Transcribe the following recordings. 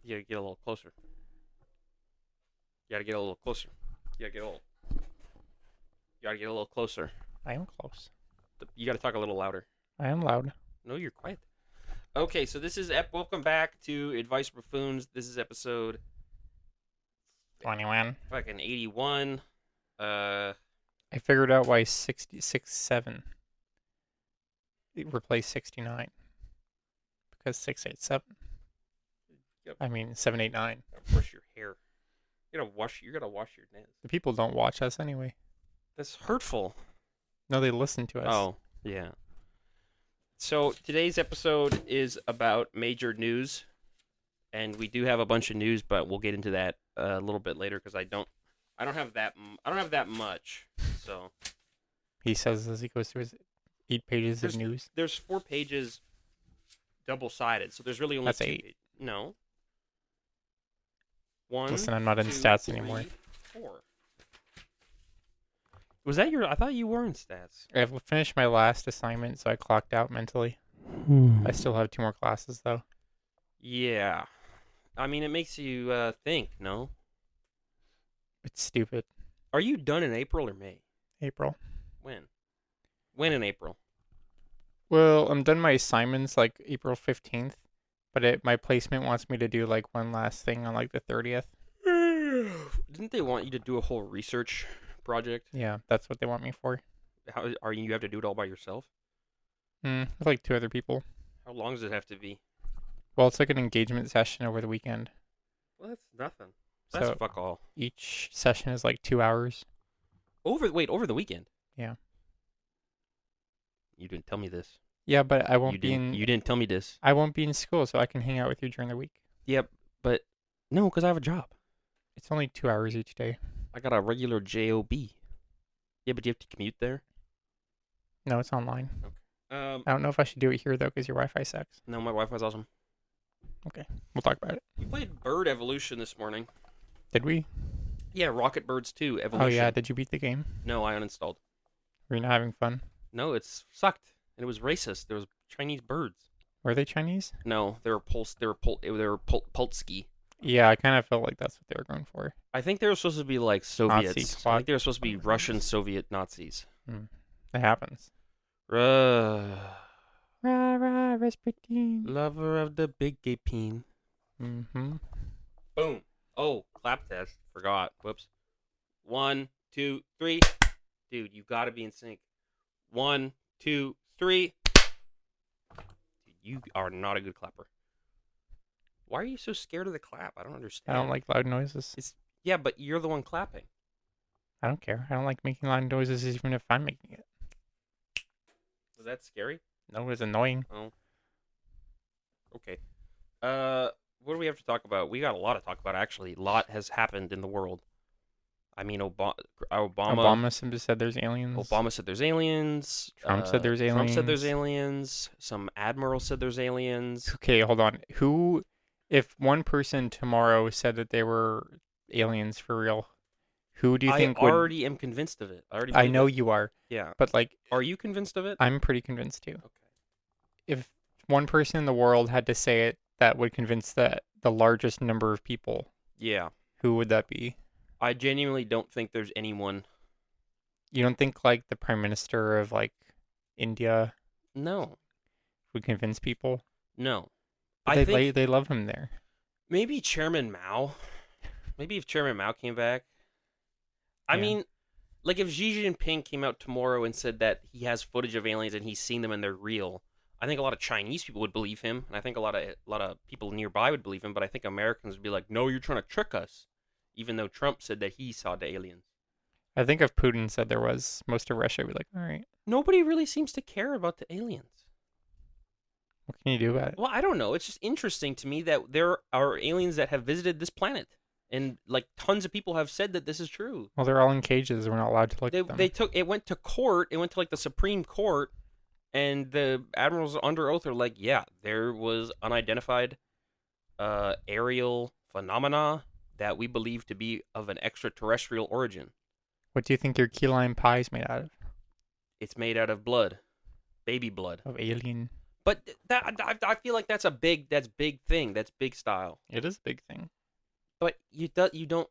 You gotta get a little closer. You gotta get a little closer. You gotta get a little. You gotta get a little closer. I am close. You gotta talk a little louder. I am loud. No, you're quiet. Okay, so this is welcome back to Advice Buffoons. This is episode 21. fucking 81. I figured out why 7 replaced 69. Because 687. Yep. I mean 789. Brush your hair. You gotta wash your nails. The people don't watch us anyway. That's hurtful. No, they listen to us. Oh, yeah. So today's episode is about major news, and we do have a bunch of news, but we'll get into that a little bit later because I don't have that much. So He says as he goes through his 8 pages of news. there's 4 pages, double-sided, so there's really only That's 2 8. pages. No. 1. Listen, I'm not in 2, stats 3, anymore. 4. Was that your? I thought you were in stats. I've finished my last assignment, so I clocked out mentally. I still have 2 more classes, though. Yeah. I mean, it makes you think, no? It's stupid. Are you done in April or May? April. When? When in April? Well, I'm done my assignments like April 15th, but my placement wants me to do like one last thing on like the 30th. Didn't they want you to do a whole research project? Yeah, that's what they want me for. How are you have to do it all by yourself? With like 2 other people. How long does it have to be? Well, it's like an engagement session over the weekend. Well, that's nothing. That's So fuck all. each session is like 2 hours. Over the weekend? Yeah. You didn't tell me this. Yeah, but I You won't be didn't. You didn't tell me this. I won't be in school, so I can hang out with you during the week. Yep, but no, because I have a job. It's only 2 hours each day. I got a regular job. Yeah, but you have to commute there. No, it's online. I I don't know if I should do it here though, because your Wi-Fi sucks. No, my Wi-Fi's awesome. Okay, we'll talk about it. We played Bird Evolution this morning. Did we? Yeah, Rocket Birds 2 Evolution. Oh yeah, did you beat the game? No, I uninstalled. Were you not having fun? No, it sucked, and it was racist. There was Chinese birds. Were they Chinese? No, they were Polsky. Yeah, I kind of felt like that's what they were going for. I think they were supposed to be like Soviets. I squad. think they were supposed to be Russian Soviet Nazis. It happens. Rah, Rah rah, Rasputin. lover of the big gay peen. Mm-hmm. Boom. Oh, clap test. Forgot. Whoops. 1, 2, 3. Dude, you gotta be in sync. 1, 2, 3. Dude, you are not a good clapper. Why are you so scared of the clap? I don't understand. I don't like loud noises. Yeah, but you're the one clapping. I don't care. I don't like making loud noises even if I'm making it. Was that scary? No, it's annoying. Oh. Okay. What do we have to talk about? We got a lot to talk about, actually. A lot has happened in the world. I mean, Obama said there's aliens. Obama said there's aliens. Trump said there's Trump said aliens. there's aliens. Some admiral said there's aliens. Okay, hold on. If one person tomorrow said that they were aliens for real, who do you think I would? already am convinced of it. I know you are, Yeah. but like, Are you convinced of it? I'm pretty convinced too. Okay. If one person in the world had to say it, that would convince the largest number of people. Yeah. Who would that be? I genuinely don't think there's anyone. You don't think like the prime minister of like India No. would convince people? No. But I think they love him there. maybe Chairman Mao. Maybe if Chairman Mao came back. I Yeah. mean, like if Xi Jinping came out tomorrow and said that he has footage of aliens and he's seen them and they're real, I think a lot of Chinese people would believe him, and I think a lot of people nearby would believe him. But I think Americans would be like, "No, you're trying to trick us," even though Trump said that he saw the aliens. I think if Putin said there was, most of Russia would be like, all right, Nobody really seems to care about the aliens. what can you do about it? Well, I don't know. It's just interesting to me that there are aliens that have visited this planet, and like tons of people have said that this is true. Well, they're all in cages. We're not allowed to look at them. It went to court. It went to like the Supreme Court, and the admirals under oath are like, yeah, there was unidentified aerial phenomena that we believe to be of an extraterrestrial origin. What do you think your key lime pie is made out of? It's made out of blood, baby blood, Of alien But I feel like that's big thing. That's big style. It is a big thing. But you don't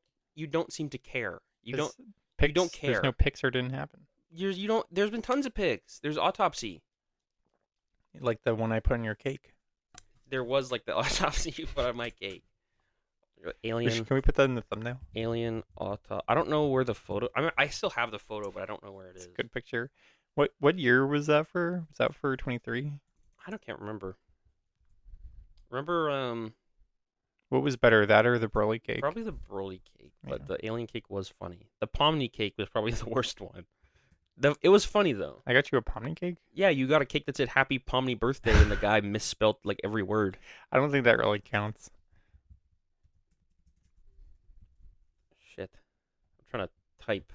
seem to care. Because You don't pics, there's no care. pics or didn't happen. You don't. There's been tons of pics. There's autopsy. Like the one I put on your cake. There was like the autopsy you put on my cake. Alien. Can we put that in the thumbnail? Alien auto. I don't know where the photo. I mean, I still have the photo, but I don't know where it It's is. a good picture. What year was that for? Was that for 23? Can't remember. Remember, What was better, that or the Broly cake? probably the Broly cake, but Yeah. the alien cake was funny. The Pomni cake was probably the worst one. It was funny though. I got you a pomni cake? Yeah, you got a cake that said "Happy Pomni Birthday" and the guy misspelled like every word. I don't think that really counts. Shit, I'm trying to type.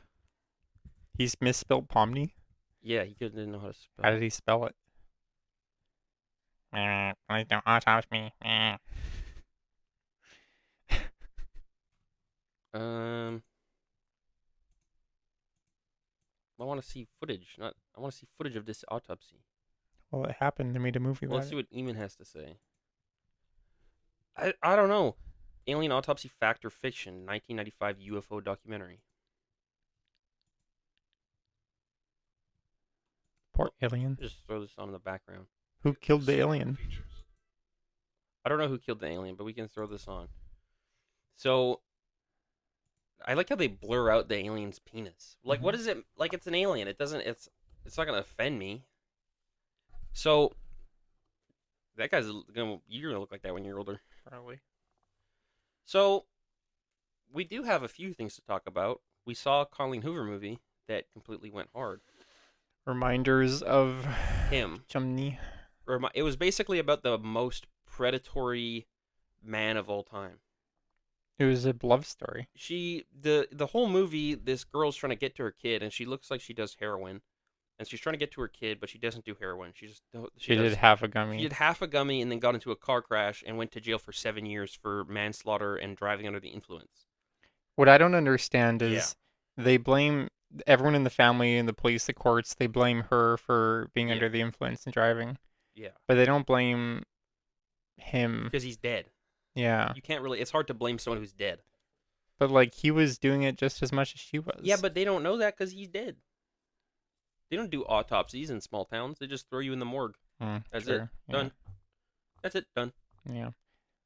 He's misspelled pomni? Yeah, he didn't know how to spell. How did he spell it? Please don't autopsy me. Um, I want to see footage. I want to see footage of this autopsy. Well, it happened. They made a movie Well, about let's see it. what Eamon has to say. I don't know. Alien Autopsy Fact or Fiction, 1995 UFO documentary. Poor alien. Just throw this on in the background. Who killed the alien? I don't know who killed the alien, but we can throw this on. So, I like how they blur out the alien's penis. Like, what is it? Like, it's an alien. It doesn't. It's not gonna offend me. So, that guy's gonna. You're gonna look like that when you're older. Probably. So, we do have a few things to talk about. We saw a Colleen Hoover movie that completely went hard. Reminders of Him. Chumney. It was basically about the most predatory man of all time. It was a love story. The whole movie, this girl's trying to get to her kid, and she looks like she does heroin, and she's trying to get to her kid, but she doesn't do heroin. She did half a gummy. She did half a gummy and then got into a car crash and went to jail for 7 years for manslaughter and driving under the influence. What I don't understand is they blame everyone in the family and the police, the courts. They blame her for being under the influence and driving. Yeah. But they don't blame him. Because he's dead. Yeah. You can't really. It's hard to blame someone who's dead. But like he was doing it just as much as she was. Yeah, but they don't know that because he's dead. They don't do autopsies in small towns. They just throw you in the morgue. That's it. Done. Yeah. That's it. Done. Yeah.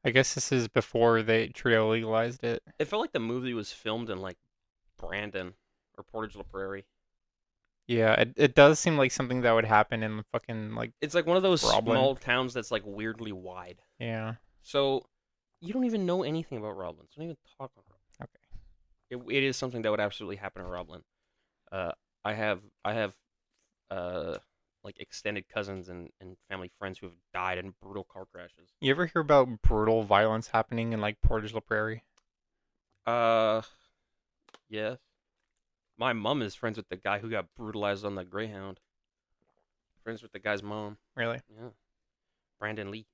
I guess this is before they Trudeau legalized it. It felt like the movie was filmed in like Brandon or Portage la Prairie. Yeah, it does seem like something that would happen in fucking like. It's like one of those Roblin. small towns that's like weirdly wide. Yeah. So you don't even know anything about Roblin. Don't even talk about Roblin. Okay. It is something that would absolutely happen in Roblin. I have like extended cousins and family friends who have died in brutal car crashes. You ever hear about brutal violence happening in like Portage la Prairie? Yes. My mom is friends with the guy who got brutalized on the Greyhound. Friends with the guy's mom. Really? Yeah. Brandon Lee.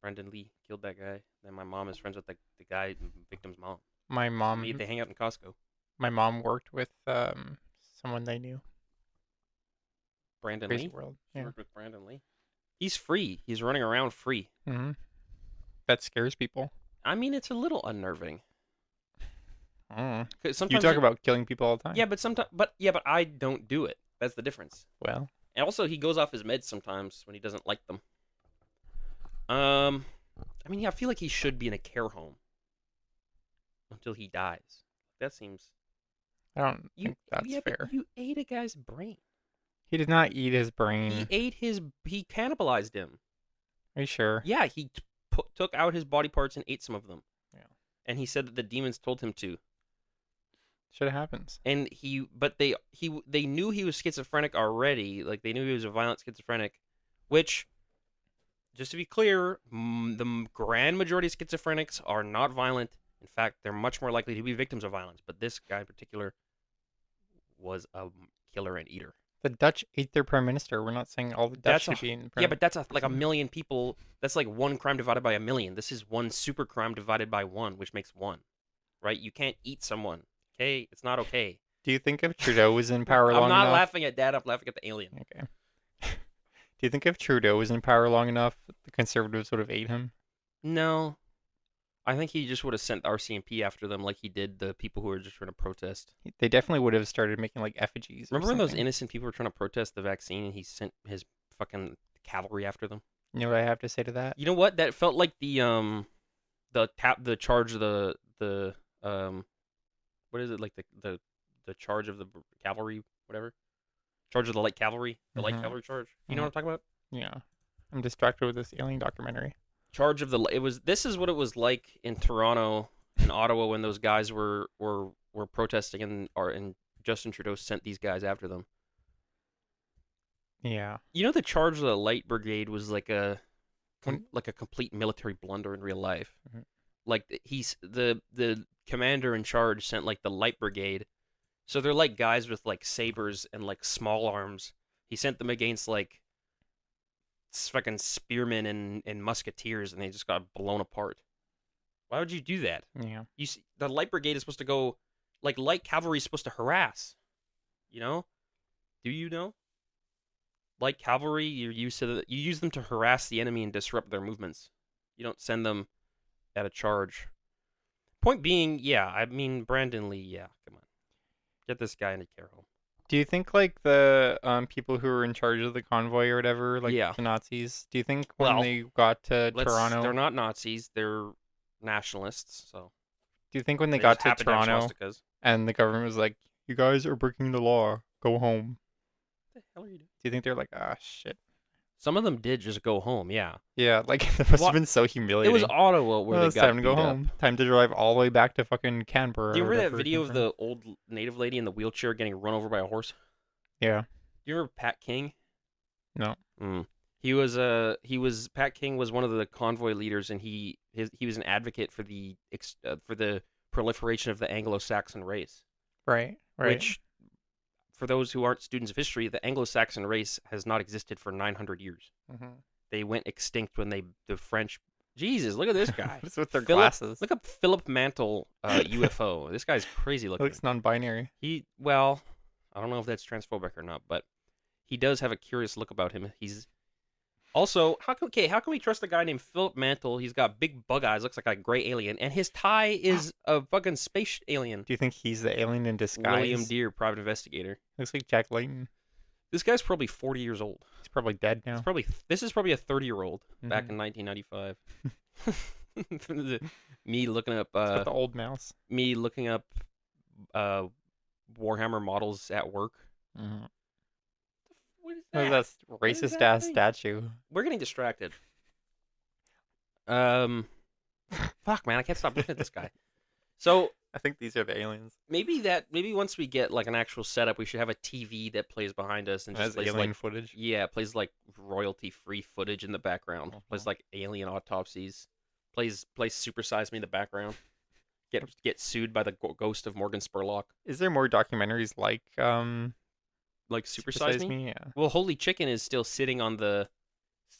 Brandon Lee killed that guy. Then my mom is friends with the guy, victim's mom. My mom. They hang out in Costco. My mom worked with someone they knew. Brandon Crazy Lee? World. She Yeah. worked with Brandon Lee. He's free. He's running around free. Mm-hmm. That scares people. I mean, it's a little unnerving. Mm. 'Cause You talk about killing people all the time. Yeah, but I don't do it. That's the difference. Well. And also, he goes off his meds sometimes when he doesn't like them. I mean, yeah, I feel like he should be in a care home until he dies. That seems. I don't think that's fair. But you ate a guy's brain. He did not eat his brain. He cannibalized him. Are you sure? Yeah, he took out his body parts and ate some of them. Yeah. And he said that the demons told him to. Shit happens. And they knew he was schizophrenic already. Like, they knew he was a violent schizophrenic, which, just to be clear, the grand majority of schizophrenics are not violent. In fact, they're much more likely to be victims of violence. But this guy in particular was a killer and eater. The Dutch ate their prime minister. We're not saying all the Dutch should be in. Yeah, but that's like a million people. That's like one crime divided by a million. This is one super crime divided by one, which makes one. Right? You can't eat someone. Okay? It's not okay. Do you think if Trudeau was in power long enough? I'm not laughing at that. I'm laughing at the alien. Okay. Do you think if Trudeau was in power long enough, the Conservatives would have ate him? No, I think he just would have sent RCMP after them like he did the people who were just trying to protest. They definitely would have started making like effigies or Remember when those something. innocent people were trying to protest the vaccine and he sent his fucking cavalry after them? You know what I have to say to that? You know what? That felt like the charge of the what is it, like the charge of the cavalry, whatever, charge of the light cavalry, the light Hmm. cavalry charge. You know what I'm talking about? Yeah. I'm distracted with this alien documentary. Charge of the it was this is what it was like in Toronto and Ottawa when those guys were protesting and Justin Trudeau sent these guys after them. Yeah. You know, the charge of the light brigade was When, like a complete military blunder in real life. Mhm. Like he's the commander in charge sent like the light brigade. So they're like guys with like sabers and like small arms. He sent them against like fucking spearmen and musketeers, and they just got blown apart. Why would you do that? Yeah. You see, the light brigade is supposed to go, like light cavalry is supposed to harass. You know? Do you know? Light cavalry, you use them to harass the enemy and disrupt their movements. You don't send them at a charge. Point being, yeah, I mean Brandon Lee, yeah, come on, get this guy in a care home. Do you think like the people who were in charge of the convoy or whatever, like Yeah, the Nazis, do you think when well, they got to they're Toronto, not Nazis, they're nationalists, so do you think when they they just got to happen to have Toronto swastikas. and the government was like, "You guys are breaking the law. Go home." What the hell are you doing? Do you think they're like, "Ah, shit." Some of them did just go home, yeah. Yeah, like that must have What? been so It was humiliating. Ottawa where Well, they it's time got to go beat up. home. Time to drive all the way back to fucking Canberra Do you or remember that whatever it video came of from. the old native lady in the wheelchair getting run over by a horse? Yeah. Do you remember Pat King? No. Mm. Pat King was one of the convoy leaders, and he was an advocate for the proliferation of the Anglo-Saxon race. Right. Right. Which, for those who aren't students of history, the Anglo-Saxon race has not existed for 900 years. Hmm. They went extinct when the French. Jesus, look at this guy. What's with their Philip, glasses? look up Philip Mantle UFO. This guy's crazy It looking. looks non-binary. Well, I don't know if that's transphobic or not, but he does have a curious look about him. He's also how can we trust a guy named Philip Mantle? He's got big bug eyes, looks like a gray alien, and his tie is a fucking space alien. Do you think he's the alien in William disguise? Deere, private investigator. Looks like Jack Layton. This guy's probably 40 years old. He's probably dead now. This is probably a 30-year-old back Mhm. in 1995. Me looking up It's got the old mouse. me looking up uh Warhammer models at work. Mhm. What is What is that? that racist ass statue? We're getting distracted. Fuck, man, I can't stop looking at this guy. So I think these are the aliens. maybe once we get like an actual setup, we should have a TV that plays behind us and just As plays alien like footage. plays like royalty free footage in the background. Plays Mhm. like alien autopsies. Plays Super Size Me in the background. Get sued by the ghost of Morgan Spurlock. Is there more documentaries Like Super Super Size Size Me? Me? Yeah. Well, Holy Chicken is still sitting on the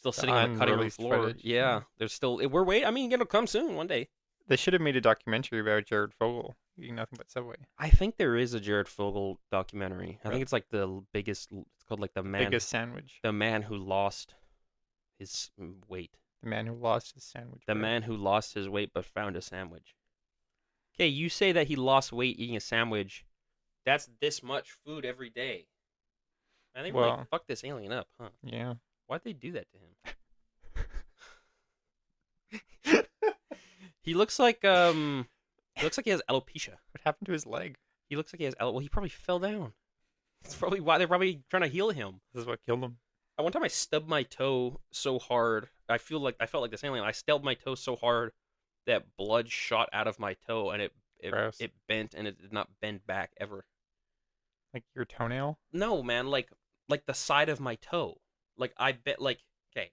cutting room unreleased floor. footage. Yeah, there's still we're waiting. I mean, it'll come soon one day. They should have made a documentary about Jared Fogle eating nothing but Subway. I think there is a Jared Fogle documentary. I Really? think it's like the biggest. It's called like Biggest sandwich. the man who lost his weight. The man who lost his sandwich. The bread. man who lost his weight but found a sandwich. Okay, you say that he lost weight eating a sandwich. That's this much food every day. And they were like, Well- fuck this alien up, huh? Yeah. Why'd they do that to him? He looks like he looks like he has alopecia. What happened to his leg? He looks like he has well, he probably fell down. That's probably why they're probably trying to heal him. This is what killed him. One time I stubbed my toe so hard. I felt like this alien. I stubbed my toe so hard that blood shot out of my toe and Gross. it bent and it did not bend back ever. Like your toenail? No, man, like the side of my toe. Like I bet like okay.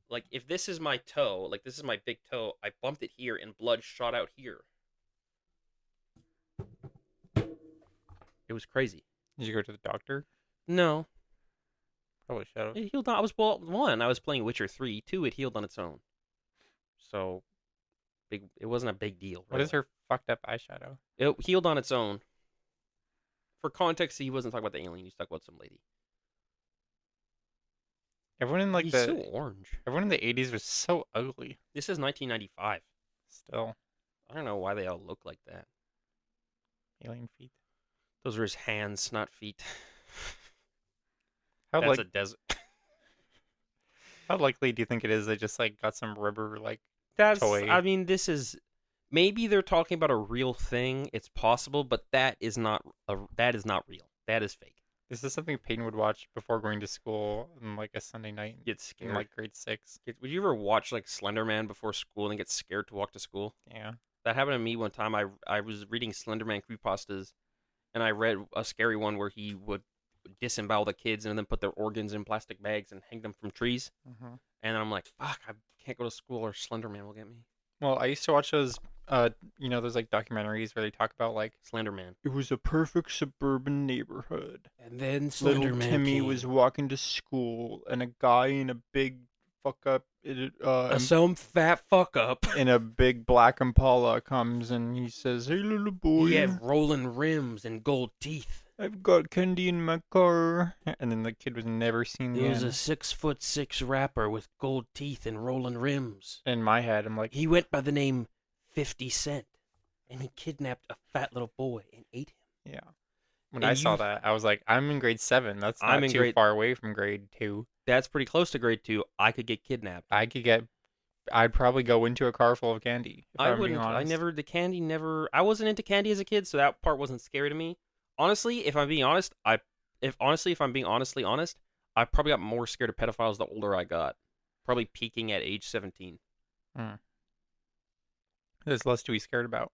Like if this is my toe, like this is my big toe, I bumped it here and blood shot out here. It was crazy. Did you go to the doctor? No, Probably should have. it healed on. I was playing Witcher 3. 2, it healed on its own. So, it wasn't a big deal. What is her fucked up eyeshadow? It healed on its own. For context, he wasn't talking about the alien. He was talking about some lady. Everyone in like He's so the orange. everyone in the 80s was so ugly. This is 1995. Still, I don't know why they all look like that. alien feet. Those are his hands, not feet. How That's like a desert. how likely do you think it is they just like got some rubber like That's. toy? I mean, this is. Maybe they're talking about a real thing. It's possible, but that is not. That is not real. That is fake. This is something Peyton would watch before going to school on like a Sunday night Get in scared. like grade 6. Would you ever watch like Slender Man before school and get scared to walk to school? Yeah. That happened to me one time. I was reading Slender Man creepypastas, and I read a scary one where he would disembowel the kids and then put their organs in plastic bags and hang them from trees. Hmm. And I'm like, fuck, I can't go to school or Slender Man will get me. Well, I used to watch those those like documentaries where they talk about like Slender Man. it was a perfect suburban neighborhood. And then Little Slender Man Timmy came. was walking to school, and a guy in a big fuck up, Some fat fuck up. in a big black Impala comes and he says, "Hey, little boy, He had rolling rims and gold teeth. I've got candy in my car." And then the kid was never seen He was a again. 6'6" rapper with gold teeth and rolling rims. In my head, I'm like, He went by the name 50 Cent, and he kidnapped a fat little boy and ate him. yeah. When And I saw you- that, I was like, I'm in grade 7. That's I'm not in too grade- far away from grade 2. That's pretty close to grade 2. I could get kidnapped. I'd probably go into a car full of candy, if I I'm being wouldn't. honest. The candy never. I wasn't into candy as a kid, so that part wasn't scary to me. Honestly, if I'm being honest, if I'm being honestly honest, I probably got more scared of pedophiles the older I got. Probably peaking at age 17. Hmm. There's less to be scared about.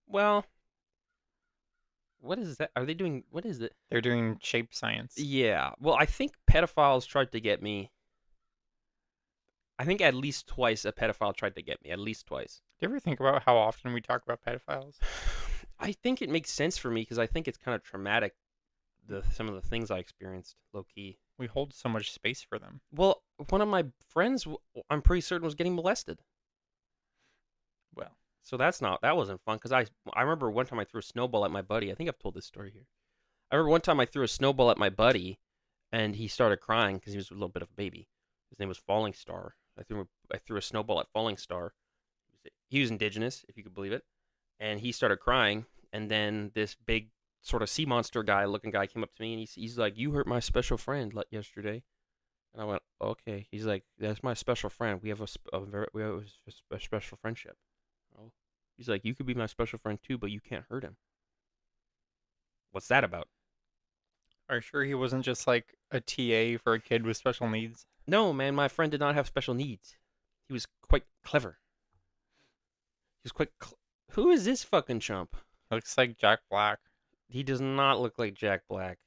Well, what is that? Are they doing? What is it? They're doing shape science. Yeah. Well, I think pedophiles tried to get me. I think at least twice a pedophile tried to get me. At least twice. Do you ever think about how often we talk about pedophiles? I think it makes sense for me because I think it's kind of traumatic. Some of the things I experienced, low key. We hold so much space for them. Well, one of my friends, I'm pretty certain, was getting molested. Well, So that wasn't fun because I remember one time I threw a snowball at my buddy. I think I've told this story here. I remember one time I threw a snowball at my buddy, and he started crying because he was a little bit of a baby. His name was Falling Star. I threw a snowball at Falling Star. He was indigenous, if you could believe it, and he started crying. And then this big sort of sea monster looking guy came up to me, and he's like, "You hurt my special friend yesterday." And I went, "Okay." He's like, "That's my special friend. We have a special friendship." Oh. He's like, "You could be my special friend too, but you can't hurt him." What's that about? are you sure he wasn't just like a TA for a kid with special needs? No, man, my friend did not have special needs. He was quite clever. He was quite. Who is this fucking chump? Looks like Jack Black. He does not look like Jack Black.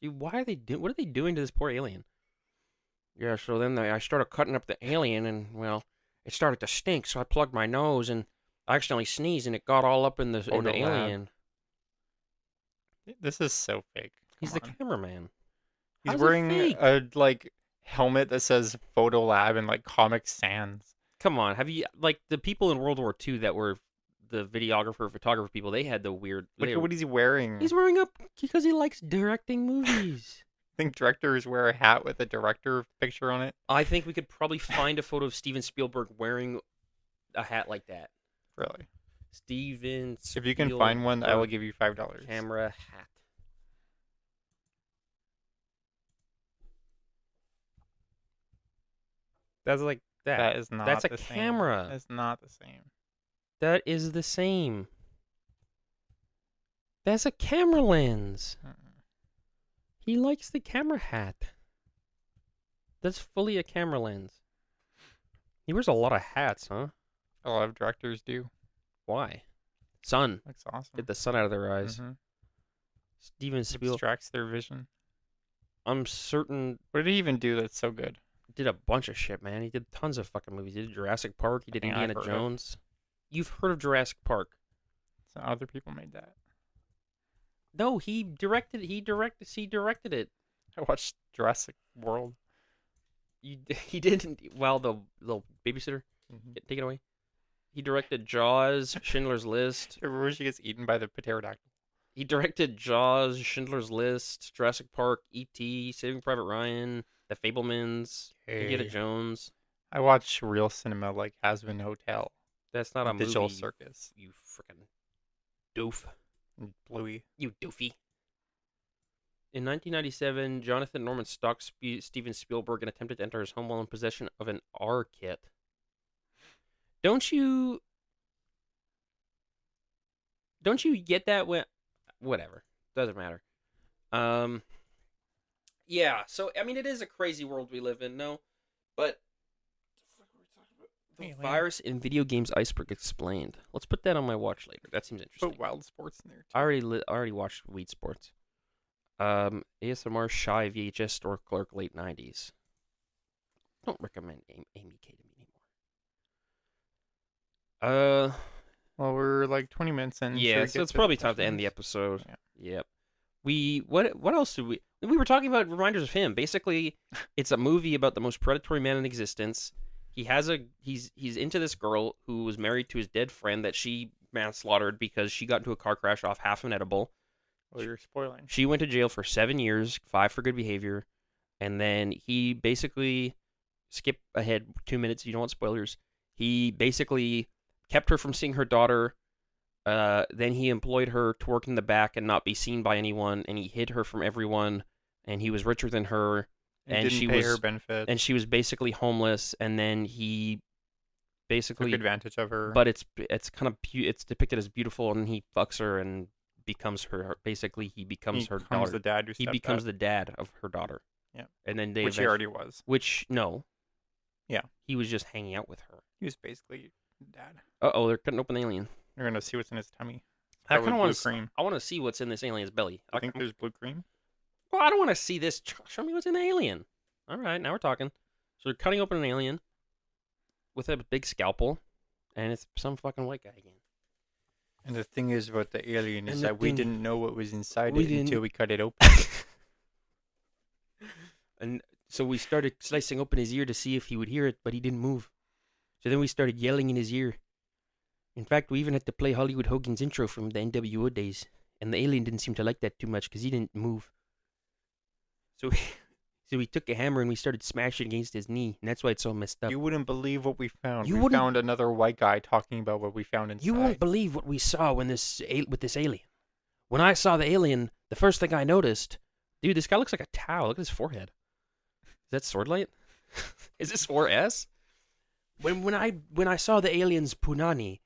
Dude, why are they what are they doing to this poor alien? Yeah, so then I started cutting up the alien, and well, it started to stink. So I plugged my nose, and I accidentally sneezed, and it got all up in the Photo lab. alien. This is so fake. He's Come the on. cameraman. He's How's it wearing fake? a like helmet that says Photo Lab and like Comic Sans. Come on, have you like the people in World War II that were the videographer, photographer people? They had the weird. Look at what he's wearing. He's wearing up because he likes directing movies. I think directors wear a hat with a director picture on it. I think we could probably find a photo of Steven Spielberg wearing a hat like that. Really. Steven If you can find one, I will give you $5. Camera hat. That's like that. That is not That's a the same. camera. That's not the same. That is the same. That's a camera lens. Mm-mm. He likes the camera hat. That's fully a camera lens. He wears a lot of hats, huh? A lot of directors do. Why? Sun. Looks awesome. Get the sun out of their eyes. Mhm. Steven It Spielberg. distracts their vision. I'm certain What did he even do that's so good? did a bunch of shit, man. He did tons of fucking movies. He did Jurassic Park. He did think I've Indiana heard of. Jones. You've heard of Jurassic Park? So other people made that. No, he directed it. I watched Jurassic World. He didn't. Well, the little babysitter, take it away. He directed Jaws, Schindler's List. Remember when she gets eaten by the pterodactyl? He directed Jaws, Schindler's List, Jurassic Park, E.T., Saving Private Ryan. The Fablemans, Indiana Hey. Jones. I watch real cinema like Hazbin Hotel, That's not a Digital movie, Circus, you frickin' doof. and Bluey. You doofy. In 1997, Jonathan Norman stalked Steven Spielberg and attempted to enter his home while in possession of an R kit. Don't you get that when whatever. Doesn't matter. Yeah, so I mean it is a crazy world we live in, no? But the virus in video games iceberg explained. Let's put that on my watch later. That seems interesting. Put Wild Sports in there too. I already watched Weed Sports. ASMR Shy VHS store clerk late 90s. Don't recommend Amy K to me anymore. Well, we're like 20 minutes in. Yeah, so it's probably time to end the episode. Yeah. Yep. What else did we were talking about reminders of him. Basically, it's a movie about the most predatory man in existence. He's into this girl who was married to his dead friend that she manslaughtered because she got into a car crash off half an edible. Well, you're spoiling. She went to jail for 7 years, 5 for good behavior, and then he basically skip ahead 2 minutes. You don't want spoilers. He basically kept her from seeing her daughter. Then he employed her to work in the back and not be seen by anyone, and he hid her from everyone. And he was richer than her, and didn't pay her benefits. And she was basically homeless. And then he basically took advantage of her. But it's kind of it's depicted as beautiful, and he fucks her and becomes her. Basically, he becomes her daughter. The dad he becomes the dad of her daughter. Yeah, and then which he already was. Which no. Yeah, he was just hanging out with her. He was basically dad. They're cutting open the alien. They're gonna see what's in his tummy. I kind of want to. I want to see what's in this alien's belly. I think there's blue cream. Well, I don't want to see this. Show me what's in the alien. All right, now we're talking. So they're cutting open an alien with a big scalpel, and it's some fucking white guy again. And the thing is about the alien is that we didn't know what was inside it until we cut it open. And so we started slicing open his ear to see if he would hear it, but he didn't move. So then we started yelling in his ear. In fact, we even had to play Hollywood Hogan's intro from the NWO days. And the alien didn't seem to like that too much because he didn't move. So we took a hammer and we started smashing against his knee. And that's why it's so messed up. You wouldn't believe what we found. We found another white guy talking about what we found inside. You won't believe what we saw with this alien. When I saw the alien, the first thing I noticed... Dude, this guy looks like a towel. Look at his forehead. Is that Swordlight? Is this 4S? When I saw the alien's punani,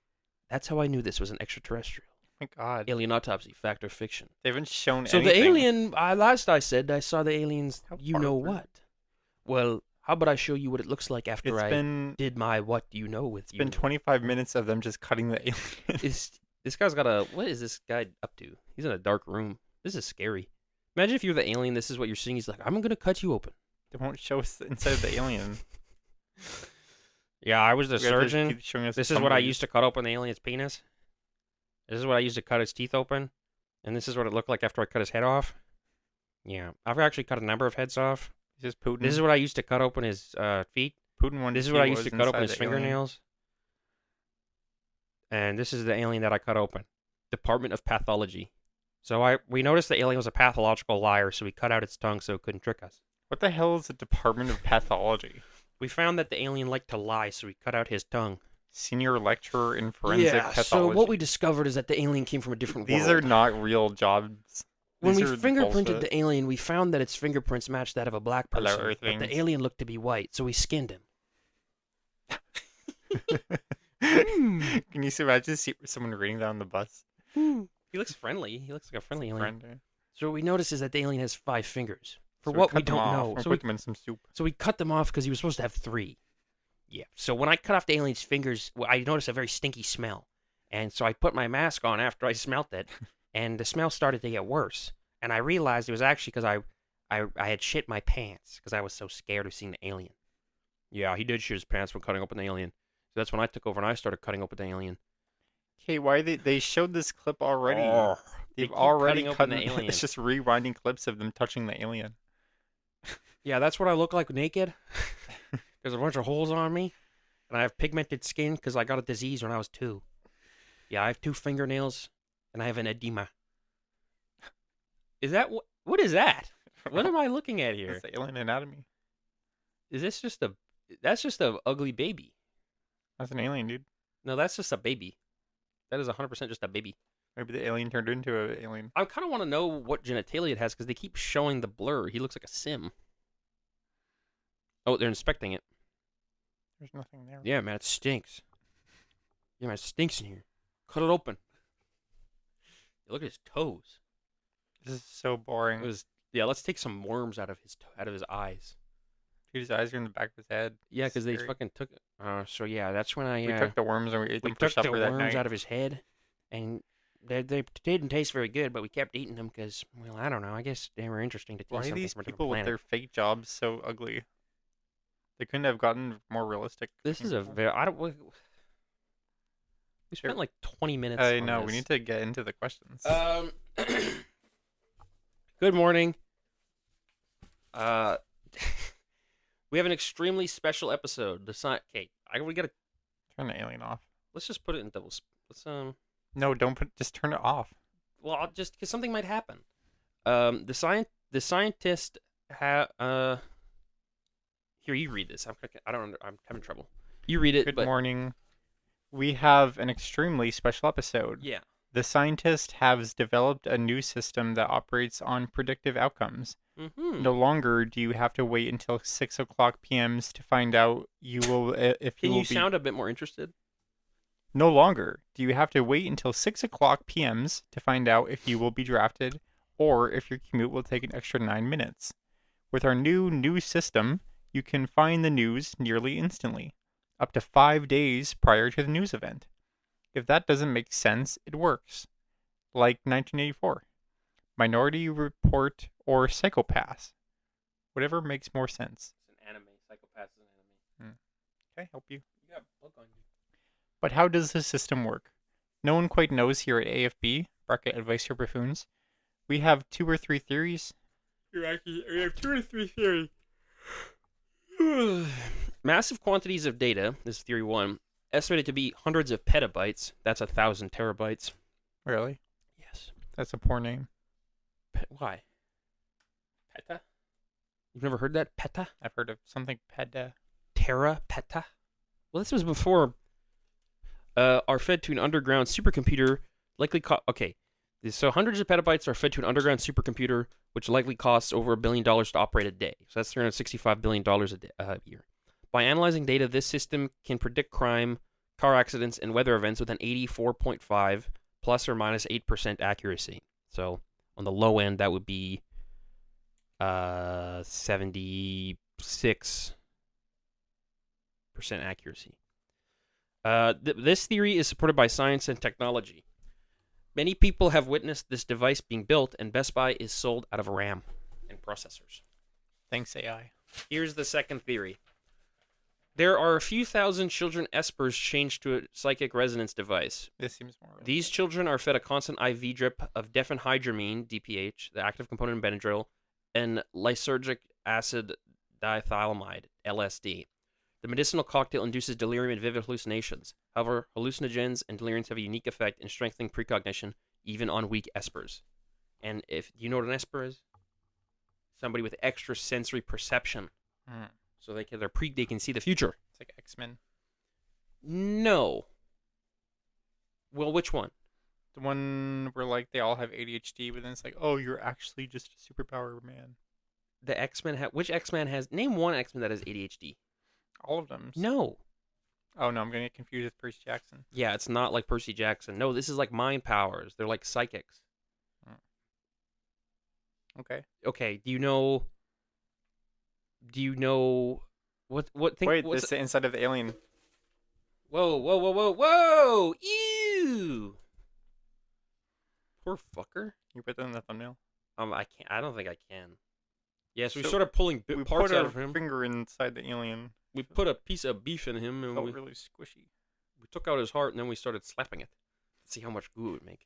that's how I knew this was an extraterrestrial. Oh my God. Alien autopsy, fact or fiction. They haven't shown so anything. The alien, last I said, I saw the alien's you know what. Well, how about I show you what it looks like after did my what do you know with you. It's been 25 minutes of them just cutting the alien. This guy's got what is this guy up to? He's in a dark room. This is scary. Imagine if you're the alien, this is what you're seeing. He's like, I'm going to cut you open. They won't show us inside of the alien. Yeah, I was the surgeon. This is what I used to cut open the alien's penis. This is what I used to cut his teeth open. And this is what it looked like after I cut his head off. Yeah, I've actually cut a number of heads off. Is this Putin? This is what I used to cut open his feet. Putin This is what I used to cut open his fingernails. And this is the alien that I cut open. Department of Pathology. So we noticed the alien was a pathological liar, so we cut out its tongue so it couldn't trick us. What the hell is the Department of Pathology? We found that the alien liked to lie, so we cut out his tongue. Senior lecturer in forensic pathology. So what we discovered is that the alien came from a different world. These are not real jobs. When we fingerprinted the alien, we found that its fingerprints matched that of a black person, but the alien looked to be white, so we skinned him. Can you imagine someone reading that on the bus? He looks friendly. He looks like a friendly alien. So what we noticed is that the alien has 5 fingers. For what we don't know. So we put them in some soup. So we cut them off because he was supposed to have 3. Yeah. So when I cut off the alien's fingers, I noticed a very stinky smell. And so I put my mask on after I smelt it, and the smell started to get worse. And I realized it was actually because I had shit my pants because I was so scared of seeing the alien. Yeah, he did shit his pants when cutting open the alien. So that's when I took over and I started cutting open the alien. Okay, why they showed this clip already? They've already cut the alien. It's just rewinding clips of them touching the alien. Yeah, that's what I look like naked. There's a bunch of holes on me, and I have pigmented skin because I got a disease when I was 2. Yeah, I have 2 fingernails, and I have an edema. Is that what is that? What am I looking at here? It's alien anatomy. Is this just a? That's just a ugly baby. That's an alien, dude. No, that's just a baby. That is 100% just a baby. Maybe the alien turned into an alien. I kind of want to know what genitalia it has because they keep showing the blur. He looks like a sim. Oh, they're inspecting it. There's nothing there. Yeah, man, it stinks. Yeah, man, it stinks in here. Cut it open. Look at his toes. This is so boring. Yeah. Let's take some worms out of his eyes. Dude, his eyes are in the back of his head. Yeah, because they fucking took it. So yeah, that's when we took the worms and we ate them for supper that night. We took the worms out of his head, and they didn't taste very good, but we kept eating them because, well, I don't know. I guess they were interesting to taste. Why are these from a people different with their fake jobs so ugly? They couldn't have gotten more realistic. This is a very. We spent like 20 minutes. I know. We need to get into the questions. Good morning. We have an extremely special episode. Okay, we gotta turn the alien off. Let's just put it in double. Let's No, don't just turn it off. Well, I'll just because something might happen. The scientist Here, you read this. I'm having trouble. You read it. Good morning. We have an extremely special episode. Yeah. The scientist has developed a new system that operates on predictive outcomes. Mm-hmm. No longer do you have to wait until 6 o'clock p.m.s to find out if you will Can you sound a bit more interested? No longer do you have to wait until 6 o'clock p.m.s to find out if you will be drafted or if your commute will take an extra 9 minutes. With our new news system, you can find the news nearly instantly, up to 5 days prior to the news event. If that doesn't make sense, it works. Like 1984. Minority Report or Psychopaths. Whatever makes more sense. It's an anime. Psychopaths is an anime. Can I help you? You got a book on you. But how does this system work? No one quite knows here at AFB, bracket advice for buffoons. We have 2 or 3 theories. We have 2 or 3 theories. Massive quantities of data, this is theory 1, estimated to be hundreds of petabytes. That's 1,000 terabytes. Really? Yes. That's a poor name. Why? Peta? You've never heard that? Peta? I've heard of something peta. Tera peta? Well, this was before are fed to an underground supercomputer, likely okay. So hundreds of petabytes are fed to an underground supercomputer, which likely costs over $1 billion to operate a day. So that's $365 billion a year. By analyzing data, this system can predict crime, car accidents, and weather events with an 84.5 plus or minus 8% accuracy. So on the low end, that would be 76% accuracy. This theory is supported by science and technology. Many people have witnessed this device being built, and Best Buy is sold out of RAM and processors. Thanks, AI. Here's the second theory. There are a few thousand children espers changed to a psychic resonance device. This seems more realistic. These children are fed a constant IV drip of diphenhydramine, DPH, the active component in Benadryl, and lysergic acid diethylamide, LSD. The medicinal cocktail induces delirium and vivid hallucinations. However, hallucinogens and deliriums have a unique effect in strengthening precognition, even on weak espers. And do you know what an esper is? Somebody with extra sensory perception. So they can see the future. It's like X-Men. No. Well, which one? The one where like they all have ADHD, but then it's like, oh, you're actually just a superpower man. The X-Men which X-Men has? Name one X-Men that has ADHD. All of them. No. Oh no, I'm gonna get confused with Percy Jackson. Yeah, it's not like Percy Jackson. No, this is like mind powers. They're like psychics. Okay. Okay. Do you know what thing? Wait, this is the inside of the alien. Whoa! Ew! Poor fucker. You put that in the thumbnail. I can't. I don't think I can. Yeah, so we started pulling parts out of him. We put a finger inside the alien. We put a piece of beef in him, and felt really squishy. We took out his heart, and then we started slapping it to see how much goo it would make.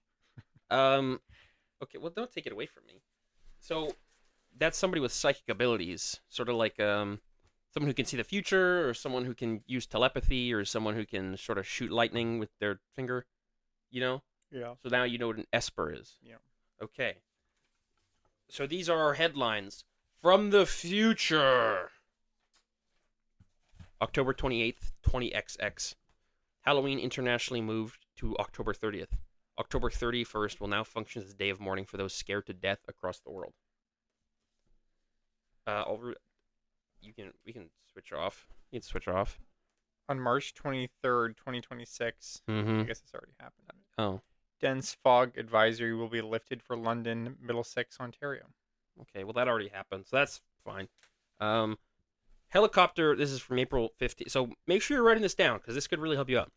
Okay, well, don't take it away from me. So, that's somebody with psychic abilities, sort of like someone who can see the future, or someone who can use telepathy, or someone who can sort of shoot lightning with their finger, you know? Yeah. So now you know what an esper is. Yeah. Okay. So these are our headlines from the future. October 28th, 20XX. Halloween internationally moved to October 30th. October 31st will now function as a day of mourning for those scared to death across the world. We can switch off. You can switch off. On March 23rd, 2026, Mm-hmm. I guess it's already happened. Oh, Dense fog advisory will be lifted for London, Middlesex, Ontario. okay. Well, that already happened, so that's fine. Um, Helicopter. This is from April 15th. So make sure you're writing this down because this could really help you out.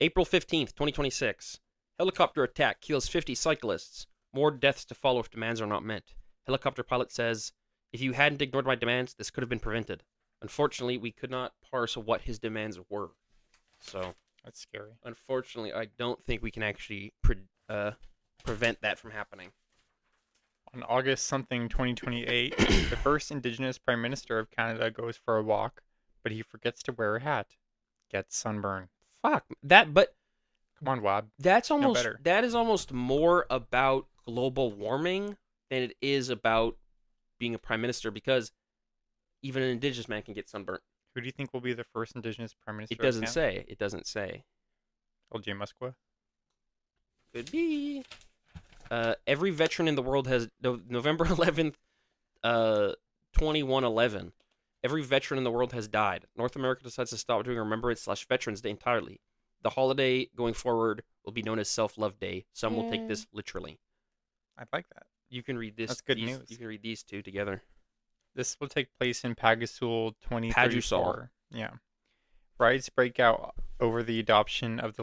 April 15th, 2026. Helicopter attack kills 50 cyclists. More deaths to follow if demands are not met. Helicopter pilot says, if you hadn't ignored my demands, this could have been prevented. Unfortunately, we could not parse what his demands were. So, That's scary. unfortunately, I don't think we can actually prevent that from happening. On August something 2028, the first Indigenous Prime Minister of Canada goes for a walk, but he forgets to wear a hat. Gets sunburn. Fuck that, but Come on, Wab. that's No almost better. that is almost more about global warming than it is about being a prime minister because even an indigenous man can get sunburnt. Who do you think will be the first Indigenous Prime Minister It doesn't of Canada? say. It doesn't say. LJ Musqua. Could be. Every veteran in the world has November 11th, 2111. Every veteran in the world has died. North America decides to stop doing Remembrance/Veterans Day entirely. The holiday going forward will be known as Self-Love Day. Some will take this literally. I'd like that. You can read this. That's good news. You can read these two together. This will take place in Pagasual 2034. Pagusal. Yeah. Riots break out over the adoption of the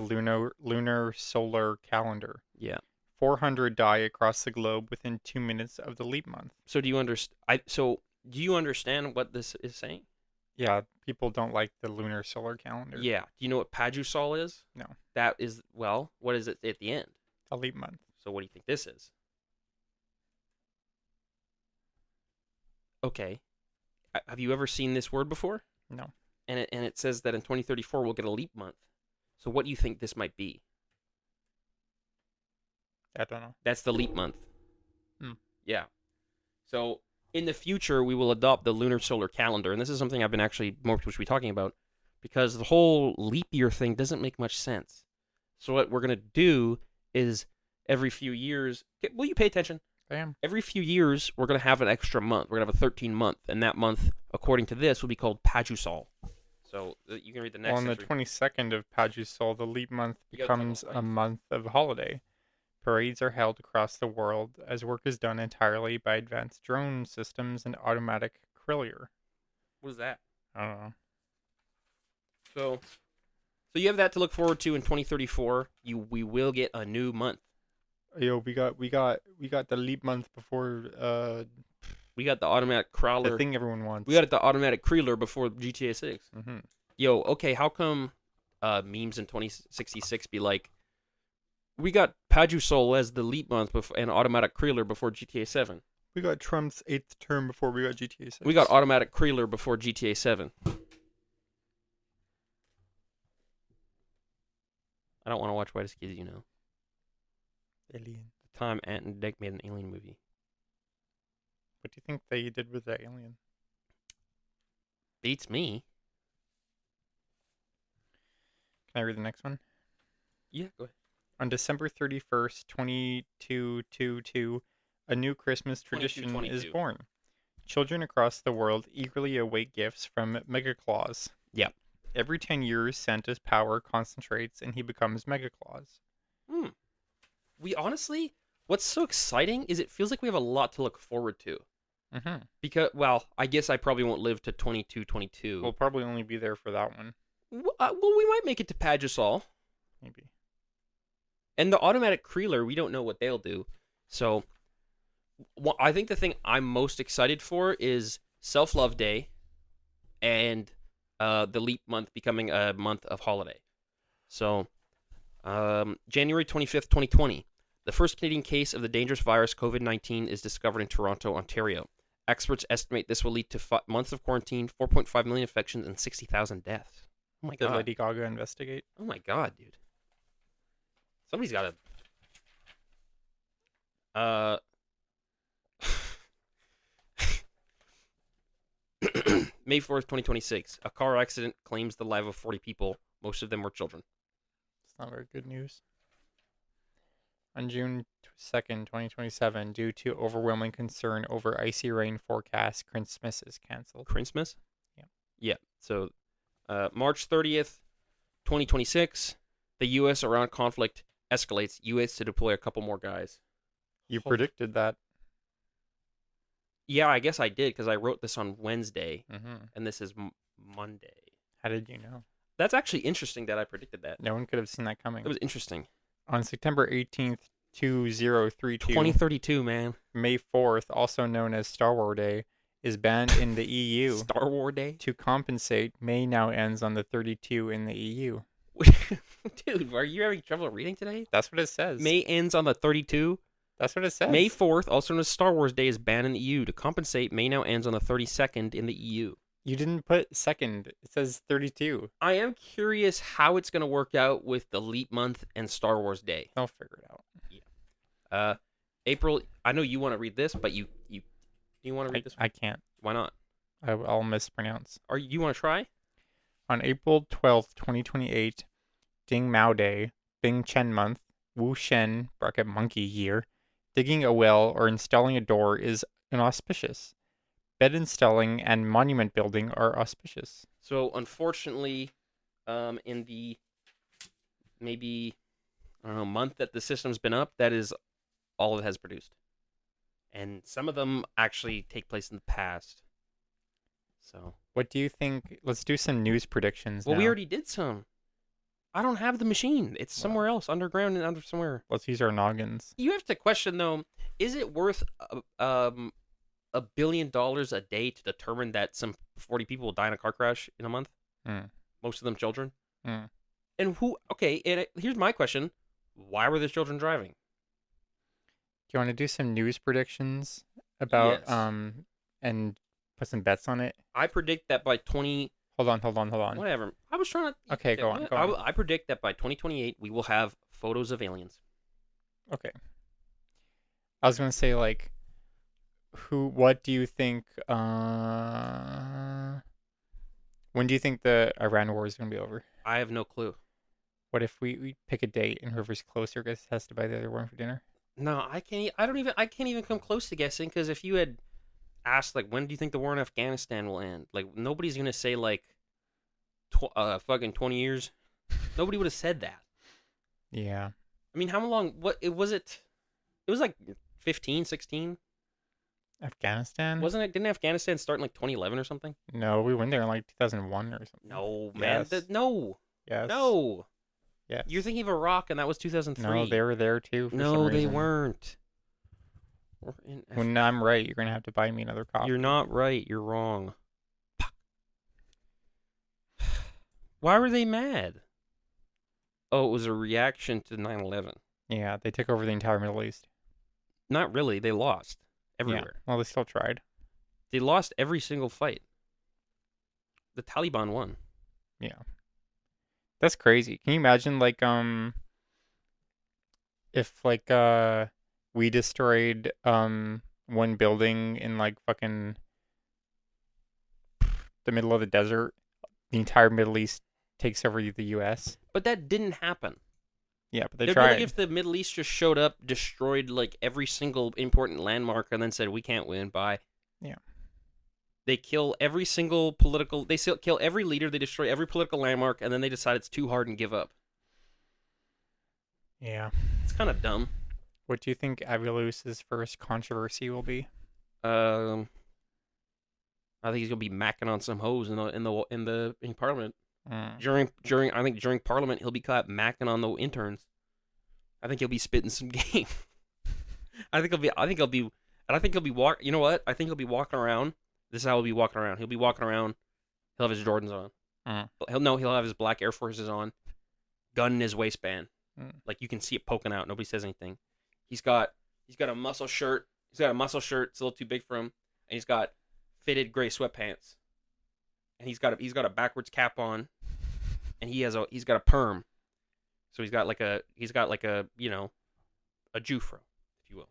lunar solar calendar. Yeah. 400 die across the globe within 2 minutes of the leap month. So do you understand? Do you understand what this is saying? Yeah, people don't like the lunar solar calendar. Yeah. Do you know what Pagusal is? No. That is what is it at the end? The leap month. So what do you think this is? Okay. Have you ever seen this word before? No. And it says that in 2034 we'll get a leap month. So what do you think this might be? I don't know. That's the leap month. Hmm. Yeah. So in the future we will adopt the lunar solar calendar, and this is something I've been actually more to be talking about because the whole leap year thing doesn't make much sense. So what we're gonna do is every few years. Will you pay attention? I am. Every few years, we're going to have an extra month. We're going to have a 13 month, and that month, according to this, will be called Pagusal. So you can read the next. Well, on the entry. 22nd of Pagusal, the leap month You gotta tell becomes them a when. month of holiday. Parades are held across the world as work is done entirely by advanced drone systems and automatic courier. What is that? I don't know. So you have that to look forward to in 2034. We will get a new month. Yo, we got the leap month before We got the automatic crawler. the thing everyone wants. We got the automatic Creeler before GTA 6. Mm-hmm. Yo, okay, how come memes in 2066 be like, we got Pagusal as the leap month before, and automatic Creeler before GTA 7. We got Trump's 8th term before we got GTA 6. We got automatic Creeler before GTA 7. I don't want to watch White as Kids, you know. Alien. The time Ant and Dec made an Alien movie. What do you think they did with the alien? Beats me. Can I read the next one? Yeah, go ahead. On December 31st, 2222, a new Christmas tradition is 2222. born. Children across the world eagerly await gifts from Mega Claus. Yep. Every 10 years, Santa's power concentrates and he becomes Mega Claus. We honestly, what's so exciting is it feels like we have a lot to look forward to. Mm-hmm. Because, well, I guess I probably won't live to 2222. We'll probably only be there for that one. Well, we might make it to Pagusal. Maybe. And the automatic Creeler, we don't know what they'll do. So, I think the thing I'm most excited for is Self-Love Day and the leap month becoming a month of holiday. So, January 25th, 2020. The first Canadian case of the dangerous virus COVID-19 is discovered in Toronto, Ontario. Experts estimate this will lead to months of quarantine, 4.5 million infections, and 60,000 deaths. Oh my Did god. Lady Gaga investigate? Oh my god, dude. Somebody's got to... May 4th, 2026. A car accident claims the life of 40 people. Most of them were children. It's not very good news. On June 2nd, 2027, due to overwhelming concern over icy rain forecast, Christmas is canceled. Christmas? Yeah. Yeah. So, March 30th, 2026. The U.S. Iran conflict escalates. U.S. to deploy a couple more guys. You predicted that. Yeah, I guess I did because I wrote this on Wednesday, Mm-hmm. and this is Monday. How did you know? That's actually interesting that I predicted that. No one could have seen that coming. That was interesting. On September 18th, 2032, 2032, man. May 4th, also known as Star Wars Day, is banned in the EU. Star Wars Day? To compensate, May now ends on the 32 in the EU. Dude, are you having trouble reading today? That's what it says. May ends on the 32. That's what it says. May 4th, also known as Star Wars Day, is banned in the EU. To compensate, May now ends on the 32nd in the EU. You didn't put second. It says 32. I am curious how it's going to work out with the Leap Month and Star Wars Day. I'll figure it out. Yeah. April, I know you want to read this, but you want to read this one? I can't. Why not? I'll mispronounce. Or you want to try? On April 12th, 2028, Ding Mao Day, Bing Chen Month, Wu Shen (monkey year), digging a well or installing a door is inauspicious. Bed installing and monument building are auspicious. So unfortunately, in the maybe I don't know month that the system's been up, that is all it has produced, and some of them actually take place in the past. So What do you think? Let's do some news predictions. well, now. we already did some. I don't have the machine. It's somewhere else, underground and under somewhere. Let's use our noggins. You have to question though: is it worth $1 billion a day to determine that some 40 people will die in a car crash in a month? Mm. Most of them children. Mm. And who? Okay, and here's my question: why were the children driving? Do you want to do some news predictions about Yes. and put some bets on it? I predict that by 20. Hold on. Whatever. I was trying to. Okay, go on. I predict that by 2028 we will have photos of aliens. Okay. I was gonna say like, what do you think? When do you think the Iran war is gonna be over? I have no clue. What if we pick a date and whoever's closer has to buy the other one for dinner? No, I can't. I can't even come close to guessing because if you had asked like when do you think the war in Afghanistan will end, like nobody's gonna say like fucking 20 years. Nobody would have said that. Yeah. I mean, how long? What it was it? It was like 15, 16. Afghanistan? Wasn't it? Didn't Afghanistan start in like 2011 or something? No, we went there in like 2001 or something. No, man. Yes. No. Yes. No. Yes. You're thinking of Iraq, and that was 2003. No, they were there too. For No, some they reason. weren't. When I'm right, you're gonna have to buy me another copy. You're not right. You're wrong. Why were they mad? Oh, it was a reaction to 9/11. Yeah, they took over the entire Middle East. Not really. They lost everywhere. Yeah. Well, they still tried. They lost every single fight. The Taliban won. Yeah. That's crazy. Can you imagine like if like we destroyed one building in like fucking the middle of the desert, the entire Middle East takes over the US? But that didn't happen. Yeah, but they It'd be tried. like if the Middle East just showed up, destroyed like every single important landmark, and then said, "We can't win." Bye. Yeah. They kill every single political. They kill every leader. They destroy every political landmark, and then they decide it's too hard and give up. Yeah. It's kind of dumb. What do you think Avilus's first controversy will be? I think he's gonna be macking on some hoes in Parliament. During Parliament, he'll be caught macking on the interns. I think he'll be spitting some game. I think he'll be walk. You know what? I think he'll be walking around. This is how he'll be walking around. He'll be walking around. He'll have his Jordans on. He'll have his black Air Forces on. Gun in his waistband. Like you can see it poking out. Nobody says anything. He's got a muscle shirt. He's got a muscle shirt. It's a little too big for him. And he's got fitted gray sweatpants. And he's got a backwards cap on. And he's got a perm. So he's got like a a Jufro, if you will.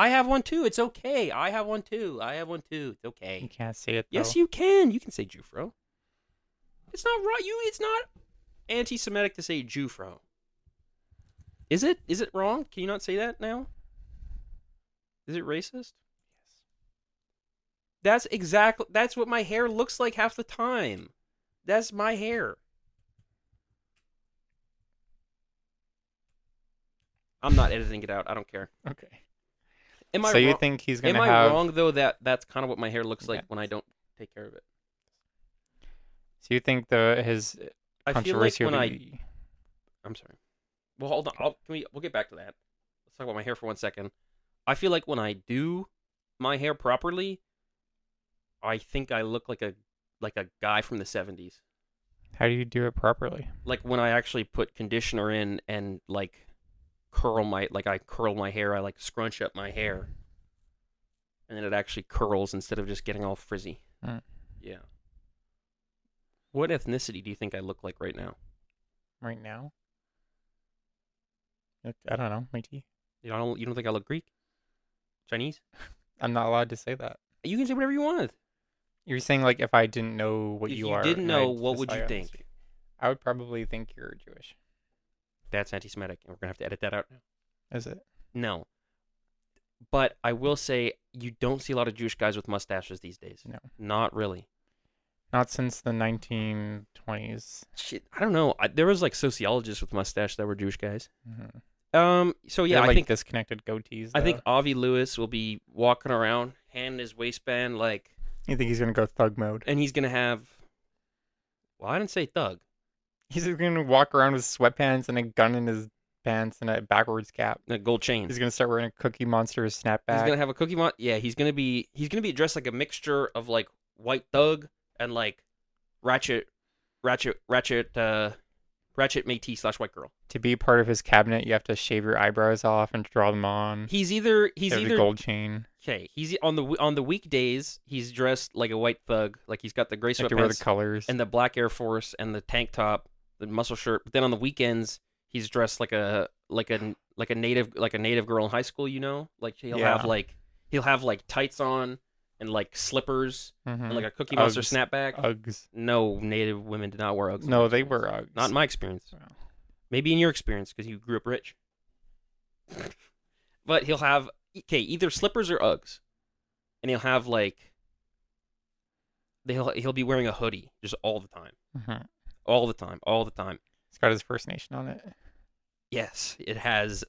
I have one too. It's okay. I have one too. It's okay. You can't say it though. Yes, you can. You can say Jufro. It's not right. It's not anti-Semitic to say Jufro. Is it? Is it wrong? Can you not say that now? Is it racist? Yes. That's what my hair looks like half the time. That's my hair. I'm not editing it out. I don't care. Okay. Am I So you wrong? think he's gonna Am I have? wrong though that that's kind of what my hair looks like Yeah. when I don't take care of it? So you think his I feel like controversy when will I be- I'm sorry. Well, hold on. We'll get back to that. Let's talk about my hair for 1 second. I feel like when I do my hair properly, I think I look like a guy from the 70s. How do you do it properly? Like when I actually put conditioner in and like curl my hair, I like scrunch up my hair. And then it actually curls instead of just getting all frizzy. Mm. Yeah. What ethnicity do you think I look like right now? Right now? I don't know. Matey. You don't think I look Greek? Chinese? I'm not allowed to say that. You can say whatever you want. You're saying like if I didn't know what If you you are, didn't and know, I'd what would you decide think? honestly, I would probably think you're Jewish. That's anti-Semitic, and we're gonna have to edit that out now. Is it? No, but I will say you don't see a lot of Jewish guys with mustaches these days. No. Not really. Not since the 1920s. Shit, I don't know. There was like sociologists with mustache that were Jewish guys. Mm-hmm. So yeah, They're, like, I think disconnected goatees. I think though. Avi Lewis will be walking around, hand in his waistband, like, You think he's gonna go thug mode? and he's gonna have. Well, I didn't say thug. He's just gonna walk around with sweatpants and a gun in his pants and a backwards cap. A gold chain. He's gonna start wearing a Cookie Monster snapback. He's gonna have a cookie mon. Yeah, he's gonna be dressed like a mixture of like white thug and like ratchet Métis / white girl. To be part of his cabinet, you have to shave your eyebrows off and draw them on. He's either The gold chain. okay. He's on the weekdays. He's dressed like a white thug. Like he's got the gray You have to wear the sweatpants colors. and the black Air Force and the tank top, the muscle shirt. But then on the weekends, he's dressed like a native girl in high school. You know, like he'll have like tights on and like slippers and like a Cookie Monster snapback. Uggs. No, native women did not wear Uggs. No, they were Uggs. Not in my experience. Well. Maybe in your experience because you grew up rich. But he'll have either slippers or Uggs, and he'll have like he'll be wearing a hoodie just all the time, Mm-hmm. all the time. It's got his First Nation on it. Yes, it has.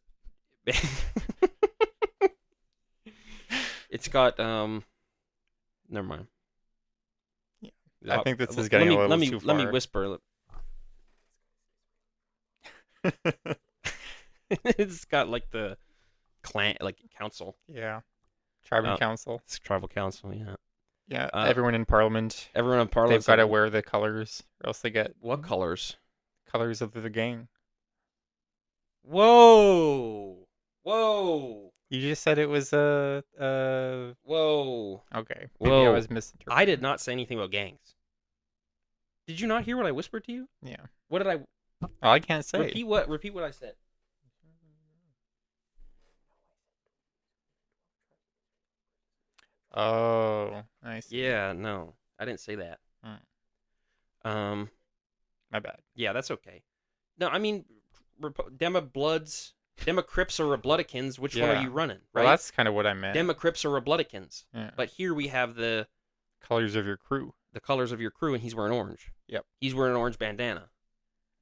It's got Never mind. Yeah. I think this is getting a little too far. Let me whisper. It's got like the clan, like council. Yeah. Tribal council. It's tribal council, yeah. Yeah. Everyone in Parliament. Everyone in Parliament. They've got to wear the colors, or else they get what colors? Colors of the gang. Whoa! You just said it was Whoa! Okay. Maybe I was misinterpreting. I did not say anything about gangs. Did you not hear what I whispered to you? Yeah. What did I? I can't say. Repeat what I said. Oh, I see. Yeah, no, I didn't say that. My bad. Yeah, that's okay. No, I mean, Dema Crips or Republicans. Which one are you running? Right? Well, that's kind of what I meant. Dema Crips or Republicans. Yeah. But here we have the colors of your crew. The colors of your crew, and he's wearing orange. Yep. He's wearing an orange bandana,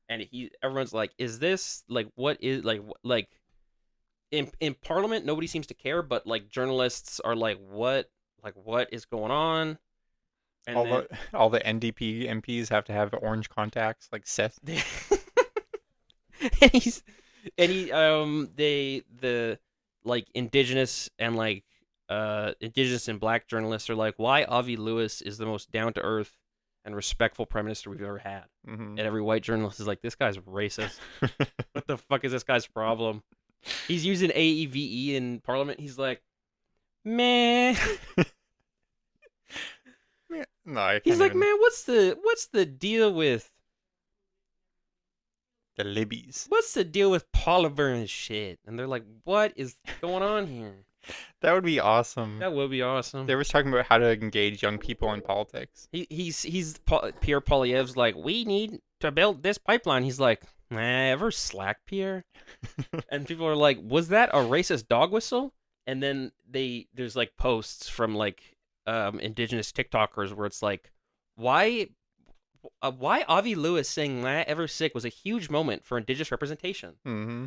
and everyone's like, "Is this like what is like?" In Parliament, nobody seems to care, but like journalists are like, "What? Like what is going on?" And all the NDP MPs have to have orange contacts, like Seth. The like indigenous and black journalists are like, why Avi Lewis is the most down to earth and respectful prime minister we've ever had. Mm-hmm. And every white journalist is like, this guy's racist. What the fuck is this guy's problem? He's using AEVE in Parliament. He's like, man. No, he's like, man, what's the deal with the Libbies? What's the deal with Poliver and shit? And they're like, what is going on here? That would be awesome. That would be awesome. They was talking about how to engage young people in politics. Pierre Poilievre's like, we need to build this pipeline. He's like, nah, ever slack, Pierre? And people are like, was that a racist dog whistle? And then there's like posts from like indigenous TikTokers where it's like, why Avi Lewis saying "nah, ever sick" was a huge moment for indigenous representation. Mm-hmm.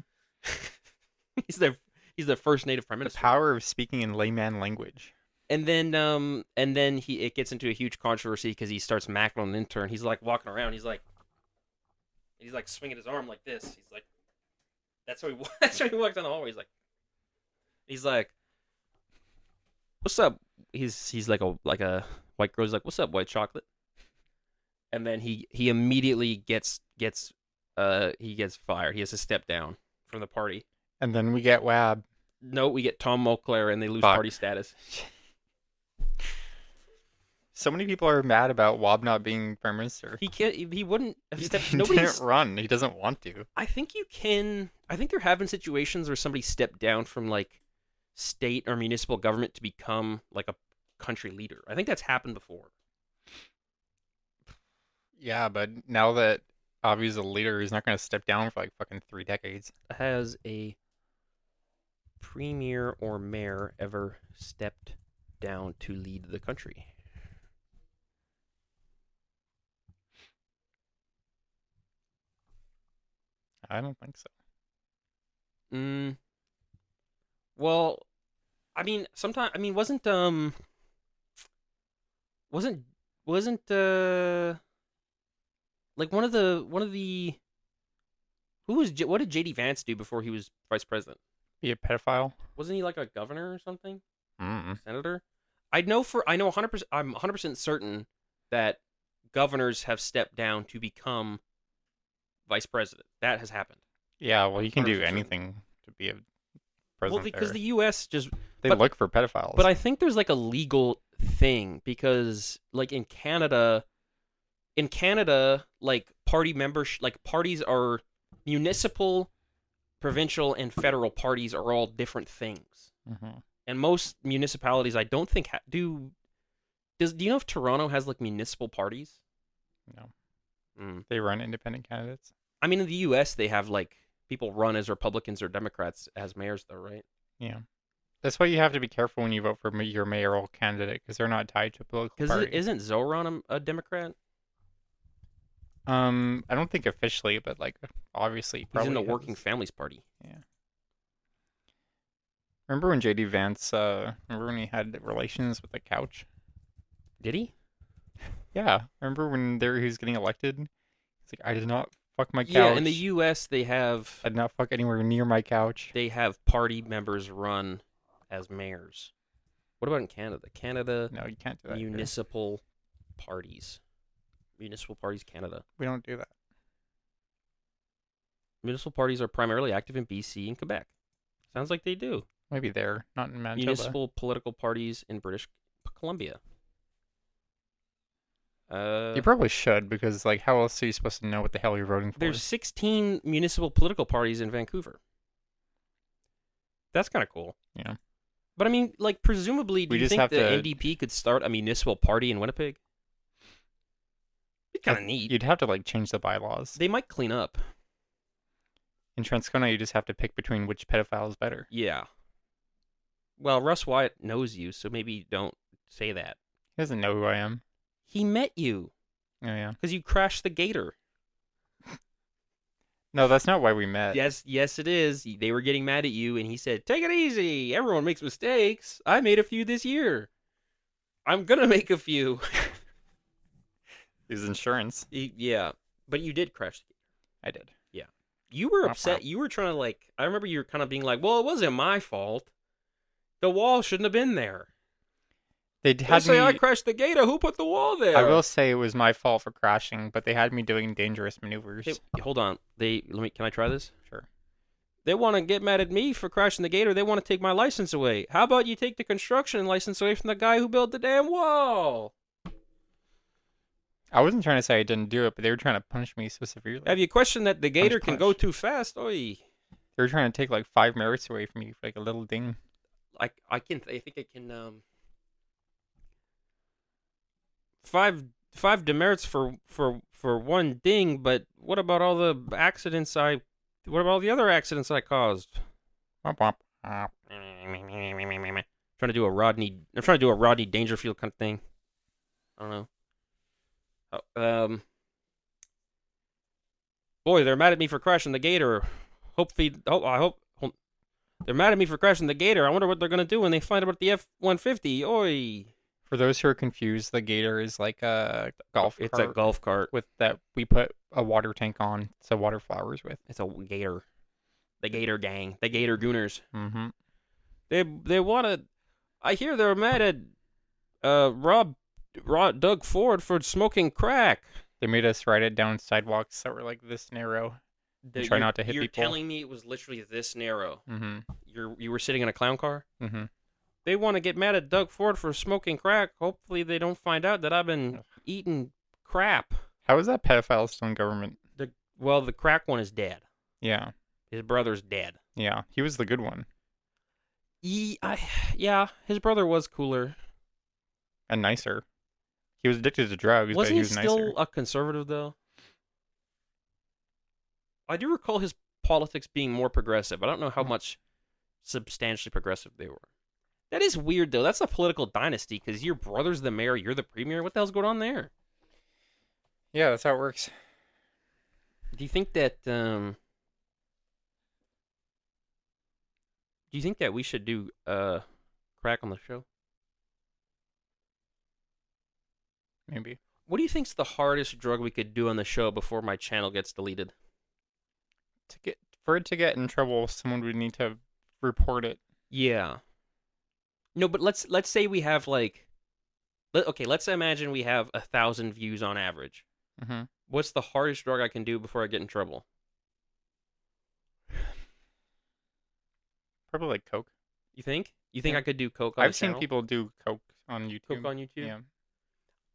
he's their he's the first native prime The minister. power of speaking in layman language. And then it gets into a huge controversy because he starts macking on an intern. He's like walking around. He's like swinging his arm like this. He's like, that's how he that's how he walks down the hallway. He's like, what's up? He's like a white girl. He's like, what's up, white chocolate? And then he immediately gets fired. He has to step down from the party. And then we get Wab. No, we get Tom Mulcair and they lose Fuck. party status. So many people are mad about Wab not being prime minister. He can't. He wouldn't have He stepped. didn't run. He doesn't want to. I think you can. I think there have been situations where somebody stepped down from like state or municipal government to become like a country leader. I think that's happened before. Yeah, but now that Avi's a leader, he's not going to step down for like fucking 3 decades. Has a premier or mayor ever stepped down to lead the country? I don't think so. Well, I mean, sometimes. I mean, wasn't like one of the what did JD Vance do before he was vice president? Be a pedophile? Wasn't he like a governor or something? Mm. Senator? I know 100%. I'm 100% certain that governors have stepped down to become vice president. That has happened. Yeah, well, you can do 100%. anything to be a president. Well, because there. the U.S. just They but- look for pedophiles. But I think there's like a legal thing because like in Canada, like party members, like parties are municipal, provincial, and federal parties are all different things. Mm-hmm. And most municipalities, I don't think do. Do you know if Toronto has like municipal parties? No. They run independent candidates. I mean, in the U.S., they have like people run as Republicans or Democrats as mayors, though, right? Yeah. That's why you have to be careful when you vote for your mayoral candidate because they're not tied to a political party. Because isn't Zoran a Democrat? I don't think officially, but like obviously, He's in the probably Working has. Families Party. Yeah. Remember when JD Vance? Remember when he had relations with a couch? Did he? Yeah. Remember when he was getting elected? He's like, I did not fuck my couch. Yeah, in the U.S., I did not fuck anywhere near my couch. they have party members run as mayors. What about in Canada? Canada No, you can't do that. here. municipal parties. Municipal parties, Canada. We don't do that. Municipal parties are primarily active in BC and Quebec. Sounds like they do. Maybe there, not in Manitoba. Municipal political parties in British Columbia. You probably should because like, how else are you supposed to know what the hell you're voting for? There's 16 municipal political parties in Vancouver. That's kind of cool. Yeah. But I mean, like, presumably, do We you just think have the to- NDP could start a municipal party in Winnipeg? It'd be kind of neat. You'd have to like change the bylaws. They might clean up. In Transcona, you just have to pick between which pedophile is better. Yeah. Well, Russ Wyatt knows you, so maybe don't say that. He doesn't know who I am. He met you Oh yeah. because you crashed the gator. No, that's not why we met. Yes, it is. They were getting mad at you, and he said, "Take it easy. Everyone makes mistakes. I made a few this year. I'm gonna make a few." His insurance. Yeah, but you did crash the gator. I did. You were Wow. upset. You were trying to like. I remember you were kind of being like, "Well, it wasn't my fault. The wall shouldn't have been there." They They had say I me. crashed the gator. Who put the wall there? I will say it was my fault for crashing, but they had me doing dangerous maneuvers. Hey, hold on. Can I try this? Sure. They want to get mad at me for crashing the gator. They want to take my license away. How about you take the construction license away from the guy who built the damn wall? I wasn't trying to say I didn't do it, but they were trying to punish me so severely. Have you questioned that the gator can go punch. too fast? Oi. They were trying to take like 5 merits away from me for like a little ding. I think I can five demerits for one ding, but what about all the accidents what about all the other accidents I caused? Womp womp. Trying to do a Rodney Dangerfield kind of thing. I don't know. Boy, they're mad at me for crashing the gator. I hope they're mad at me for crashing the gator. I wonder what they're gonna do when they find out about the F-150. Oi! For those who are confused, the Gator is like a golf It's a cart golf cart. with that we put a water tank on to water flowers with. It's a gator. The Gator Gang. The Gator Gooners. Mm-hmm. They want to. I hear they're mad at Doug Ford for smoking crack. They made us ride it down sidewalks that were like this narrow. Try not to hit you're people. You're telling me it was literally this narrow. Mm-hmm. You were sitting in a clown car. Mm-hmm. They want to get mad at Doug Ford for smoking crack. Hopefully, they don't find out that I've been eating crap. How is that pedophile still in government? The crack one is dead. Yeah. His brother's dead. Yeah, he was the good one. Yeah, his brother was cooler and nicer. He was addicted to drugs, but he was nicer. Wasn't he still a conservative though? I do recall his politics being more progressive. I don't know how much substantially progressive they were. That is weird, though. That's a political dynasty, because your brother's the mayor, you're the premier. What the hell's going on there? Yeah, that's how it works. Do you think that we should do crack on the show? Maybe. What do you think's the hardest drug we could do on the show before my channel gets deleted? For it to get in trouble, someone would need to report it. Yeah. No, but let's say we have let's imagine we have 1,000 views on average. Mm-hmm. What's the hardest drug I can do before I get in trouble? Probably like Coke. You think? You think I could do Coke on I've seen people do Coke on YouTube. Coke on YouTube? Yeah.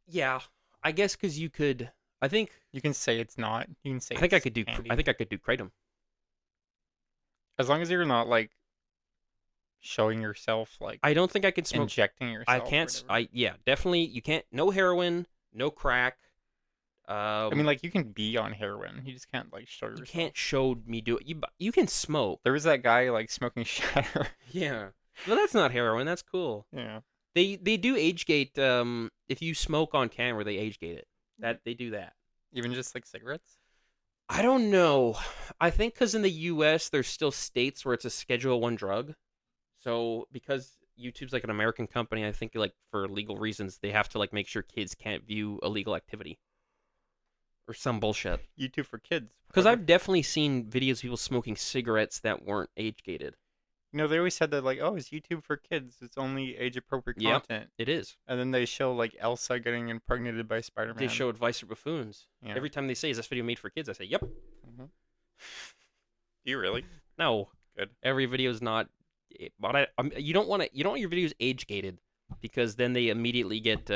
Yeah. I guess because you could. I think you can say it's not. You can say. I think I could do. Candy. I think I could do kratom. As long as you're not like showing yourself like. I don't think I could smoke. Injecting yourself. I can't. Definitely. You can't. No heroin. No crack. I mean, like you can be on heroin. You just can't like show yourself. You can't show me do it. You can smoke. There was that guy like smoking shatter. Yeah. Well, that's not heroin. That's cool. Yeah. They do age gate. If you smoke on camera, they age gate it. That they do that. Even just like cigarettes. I don't know. I think because in the U.S. there's still states where it's a Schedule I drug. So because YouTube's like an American company, I think like for legal reasons they have to like make sure kids can't view illegal activity. Or some bullshit. YouTube for kids. Because I've definitely seen videos of people smoking cigarettes that weren't age gated. You know, they always said that like, oh, it's YouTube for kids. It's only age appropriate content. It is. And then they show like Elsa getting impregnated by Spider-Man. They show advice for buffoons. Yeah. Every time they say, "Is this video made for kids?" I say, "Yep." Mm-hmm. Do you really? No. Good. Every video is not. But you don't want your videos age gated because then they immediately get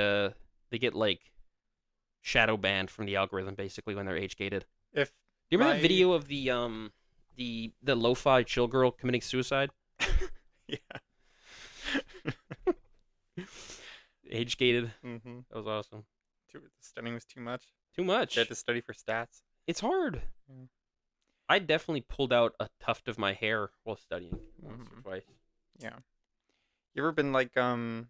like shadow banned from the algorithm basically when they're age gated. Do you remember that video of the lo-fi chill girl committing suicide? Yeah. Age gated. Mm-hmm. That was awesome. The studying was too much. Too much. You had to study for stats. It's hard. Yeah. I definitely pulled out a tuft of my hair while studying once or twice. Yeah. You ever been like on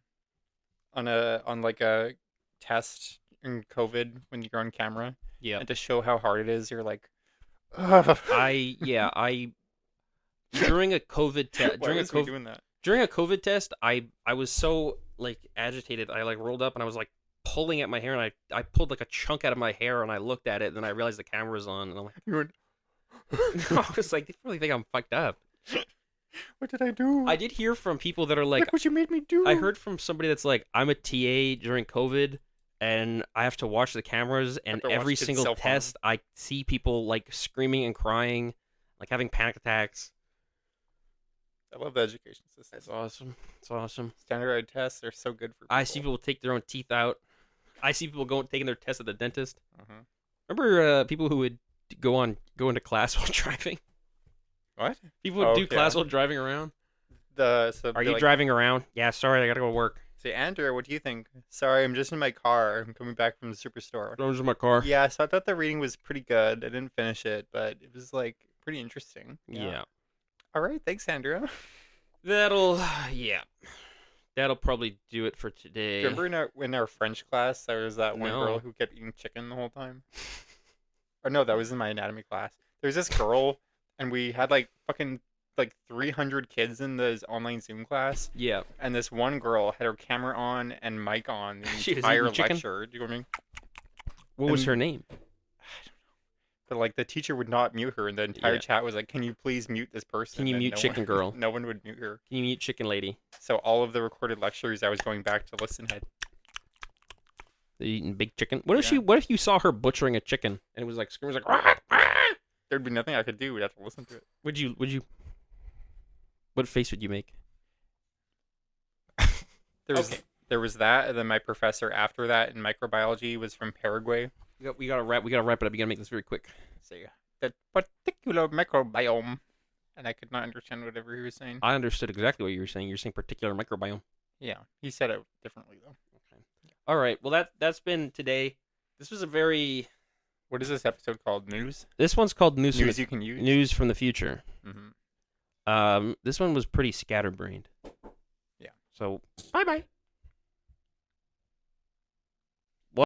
like a test in COVID when you're on camera? Yeah. And to show how hard it is, you're like, I during a COVID test during a COVID test, I was so like agitated. I like rolled up and I was like pulling at my hair and I pulled like a chunk out of my hair and I looked at it and then I realized the camera was on and I'm like, I was like, they probably think I'm fucked up. What did I do? I did hear from people that are like, look what you made me do. I heard from somebody that's like, I'm a TA during COVID and I have to watch the cameras and every single test I see people like screaming and crying, like having panic attacks. I love the education system. It's awesome. It's awesome. Standardized tests are so good for people. I see people take their own teeth out. I see people taking their tests at the dentist. Uh-huh. Remember people who would go into class while driving? What? People would do class while driving around. Are you driving around? Yeah, sorry, I gotta go to work. Say, Andrew, what do you think? Sorry, I'm just in my car. I'm coming back from the superstore. I was in my car. Yeah, so I thought the reading was pretty good. I didn't finish it, but it was like pretty interesting. Yeah. All right, thanks, Andrew. That'll probably do it for Do today. you remember in our French class, there was that one No. girl who kept eating chicken the whole time? Or no, that was in my anatomy class. There was this girl, and we had like fucking like 300 kids in this online Zoom class. Yeah. And this one girl had her camera on and mic on the She was entire eating chicken? lecture. Do you know what I mean? What was And- her name? But like the teacher would not mute her, and the entire Yeah. chat was like, "Can you please mute this person?" Can you And mute Chicken Girl? No one would mute her. Can you mute Chicken Lady? So all of the recorded lectures, I was going back to listen to. They're eating big chicken. What if Yeah. What if you saw her butchering a chicken and it was like screaming like? "Rah, rah!" There'd be nothing I could do. We'd have to listen to it. Would you? What face would you make? There was that, and then my professor after that in microbiology was from Paraguay. We gotta wrap it up. We gotta make this very quick. So that particular microbiome, and I could not understand whatever he was saying. I understood exactly what you were saying. You're saying particular microbiome. Yeah, he said it differently though. Okay. All right. Well, that's been today. This was a very. What is this episode called? News? This one's called news. News you can use. News from the future. Mm-hmm. This one was pretty scatterbrained. Yeah. So bye bye.